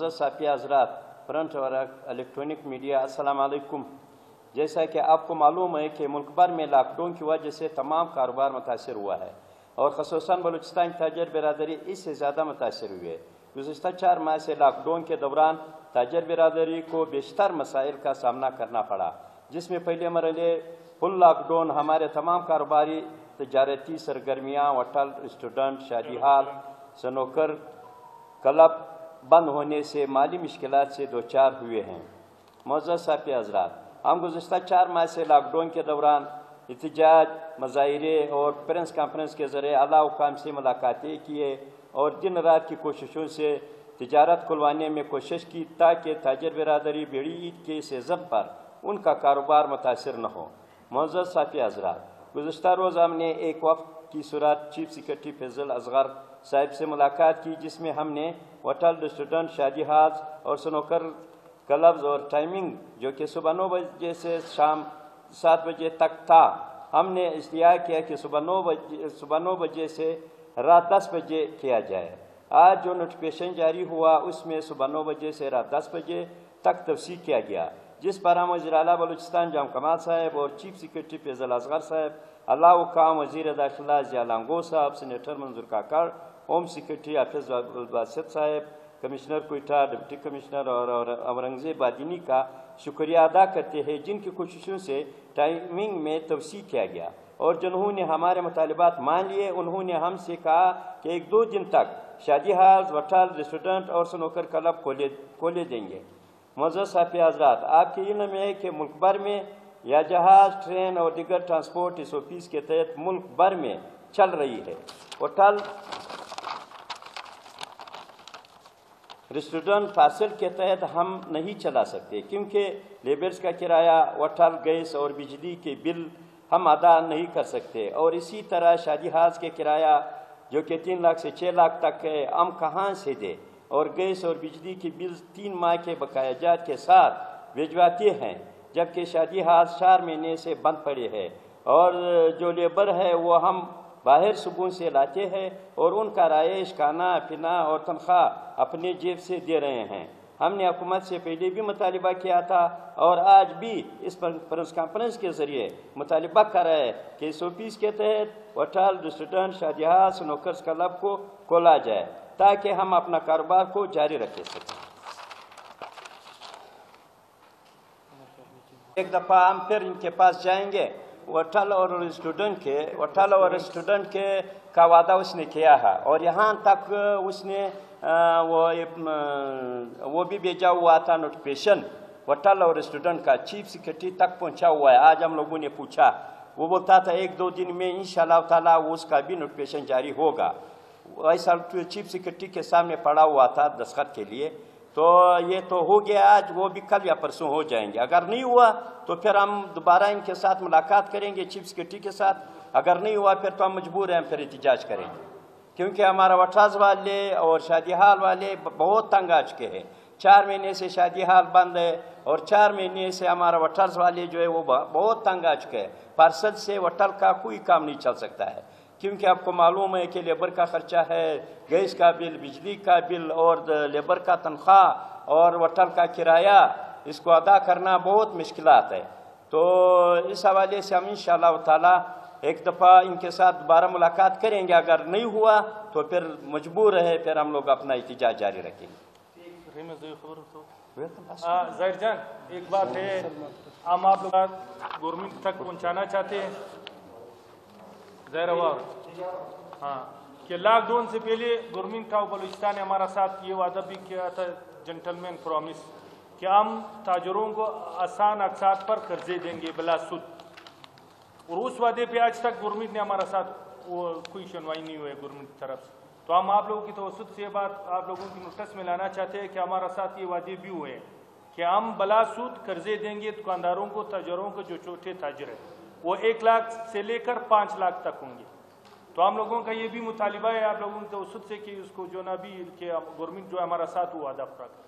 साफिया हजरात, प्रिंट और electronic media, अस्सलाम वालेकुम। जैसा कि आपको मालूम है कि मुल्क भर में लॉकडाउन की वजह से तमाम कारोबार मुतासर हुआ है और ख़ुसूसन बलूचिस्तान की ताजर बिरादरी इससे ज़्यादा मुतासर हुई है। गुज़श्ता 4 माह से लॉकडाउन के दौरान ताजर बिरादरी को बेशतर मसाइल का सामना करना पड़ा, जिसमें पहले मरहले फुल लॉकडाउन हमारे तमाम कारोबारी तजारती सरगर्मियाँ, होटल, रेस्टोरेंट, शादी हाल, स्नूकर क्लब बंद होने से माली मुश्किलात से दो चार हुए हैं। मोअज़्ज़ज़ साफिया हज़रात, हम गुज़श्ता 4 माह से लॉकडाउन के दौरान एहतजाज, मुज़ाहिरे और प्रेस कॉन्फ्रेंस के ज़रिए आला हुकाम से मुलाकातें किए और दिन रात की कोशिशों से तिजारत खुलवाने में कोशिश की ताकि ताजर बिरादरी बेड़ी ईद के सीज़न पर उनका कारोबार मुतासर न हो। मोअज़्ज़ज़ साफिया हज़रात, गुज़श्ता रोज़ हमने एक वफ़द की सूरत चीफ सेक्रेटरी फैज़ल असगर साहब से मुलाकात की, जिसमें हमने होटल, रेस्टोरेंट, शादी हाल और स्नूकर क्लब्स और टाइमिंग जो कि सुबह 9 बजे से शाम 7 बजे तक था, हमने इस्तिया किया कि सुबह 9 बजे से रात 10 बजे किया जाए। आज जो नोटिफिकेशन जारी हुआ उसमें सुबह 9 बजे से रात 10 बजे तक तवसीह किया गया, जिस पर हम वज़ीर आला बलूचिस्तान जाम कमाल साहब और चीफ सेक्रेटरी फैज़ल असगर साहब, अल्लाह हुकाम वज़ीर दाखिला ज़िया लांगो साहब, सेनेटर मंजूर काकड़, होम सेक्रेटरी हाफिज़ अब्दुल बासित साहब, कमिश्नर कोयटा, डिप्टी कमिश्नर और औरंगज़ेब बादिनी का शुक्रिया अदा करते हैं, जिनकी कोशिशों से टाइमिंग में तवसीह किया गया और जिन्होंने हमारे मुतालिबात मान लिए। उन्होंने हमसे कहा कि 1-2 दिन तक शादी हाल, होटल, रेस्टोरेंट और स्नूकर क्लब खोले देंगे। मोअज़्ज़ज़ साफिया हज़रात, आपके इल्म में है कि मुल्क भर में या जहाज़, ट्रेन और दीगर ट्रांसपोर्ट SOPs के तहत मुल्क भर में चल रही है। होटल, रेस्टोरेंट फासिल के तहत हम नहीं चला सकते क्योंकि लेबर्स का किराया, होटल, गैस और बिजली के बिल हम अदा नहीं कर सकते और इसी तरह शादी हाल के किराया जो कि 3 लाख से 6 लाख तक है, हम कहाँ से दें और गैस और बिजली के बिल 3 माह के बकायाजात के साथ भिजवाते हैं, जबकि शादी हाल 4 महीने से बंद पड़े हैं और जो लेबर है वो हम बाहर सुबह से लाते हैं और उनका राइश, खाना पीना और तनख्वाह अपने जेब से दे रहे हैं। हमने हुकूमत से पहले भी मुतालिबा किया था और आज भी इस प्रेस कॉन्फ्रेंस के ज़रिए मुतालिबा कर रहे हैं कि SOPs के तहत होटल, रेस्टोरेंट, शादी हाल, स्नूकर क्लब को खोला जाए ताकि हम अपना कारोबार को जारी रख सकें। एक दफ़ा हम फिर इनके पास जाएंगे। होटल और रेस्टोरेंट के का वादा उसने किया है और यहाँ तक उसने वो भी भेजा हुआ था नोटिफिकेशन होटल और रेस्टोरेंट का, चीफ सेक्रेटरी तक पहुँचा हुआ है। आज हम लोगों ने पूछा, वो बोलता था 1-2 दिन में इंशाअल्लाह ताला उसका भी नोटिफिकेशन जारी होगा। ऐसा चीफ सेक्रेटरी के सामने पड़ा हुआ था दस्तखत के लिए, तो ये तो हो गया, आज वो भी कल या परसों हो जाएंगे। अगर नहीं हुआ तो फिर हम दोबारा इनके साथ मुलाकात करेंगे चीफ सेक्रेटरी के साथ। अगर नहीं हुआ फिर तो हम मजबूर हैं, फिर एहतजाज करेंगे क्योंकि हमारा होटल्स वाले और शादी हाल वाले बहुत तंग आ चुके हैं। 4 महीने से शादी हाल बंद है और 4 महीने से हमारा होटल्स वाले जो है वो बहुत तंग आ चुके हैं। पार्सल से होटल का कोई काम नहीं चल सकता है क्योंकि आपको मालूम है कि लेबर का खर्चा है, गैस का बिल, बिजली का बिल और लेबर का तनख्वाह और होटल का किराया, इसको अदा करना बहुत मुश्किलात है। तो इस हवाले से हम इंशाअल्लाह ताला एक दफ़ा इनके साथ दोबारा मुलाकात करेंगे। अगर नहीं हुआ तो फिर मजबूर है, फिर हम लोग अपना एहतजाज जारी रखेंगे। ज़ाहिर जान, एक बात है, हम आप लोग गवर्नमेंट तक पहुँचाना चाहते हैं हाँ कि लॉकडाउन से पहले गवर्नमेंट ऑफ बलूचिस्तान ने हमारा साथ ये वादा भी किया था, जेंटलमैन प्रॉमिस, कि हम ताजरों को आसान अक़सात पर कर्जे देंगे बिला सूद, और उस वादे पे आज तक गवर्नमेंट ने हमारा साथ वो कोई सुनवाई नहीं हुई है गवर्नमेंट की तरफ से। तो हम आप लोगों की तवज्जो से ये बात आप लोगों की नोटिस में लाना चाहते हैं कि हमारा साथ ये वादे भी हुए कि हम बिला सूद कर्जे देंगे दुकानदारों को, ताजरों को, जो छोटे ताजर हैं वो 1 लाख से लेकर 5 लाख तक होंगे। तो हम लोगों का ये भी मुतालिबा है आप लोगों की तवज्जो से कि उसको जो ना भी कि गवर्नमेंट जो हमारा साथ वो वादा पूरा करे।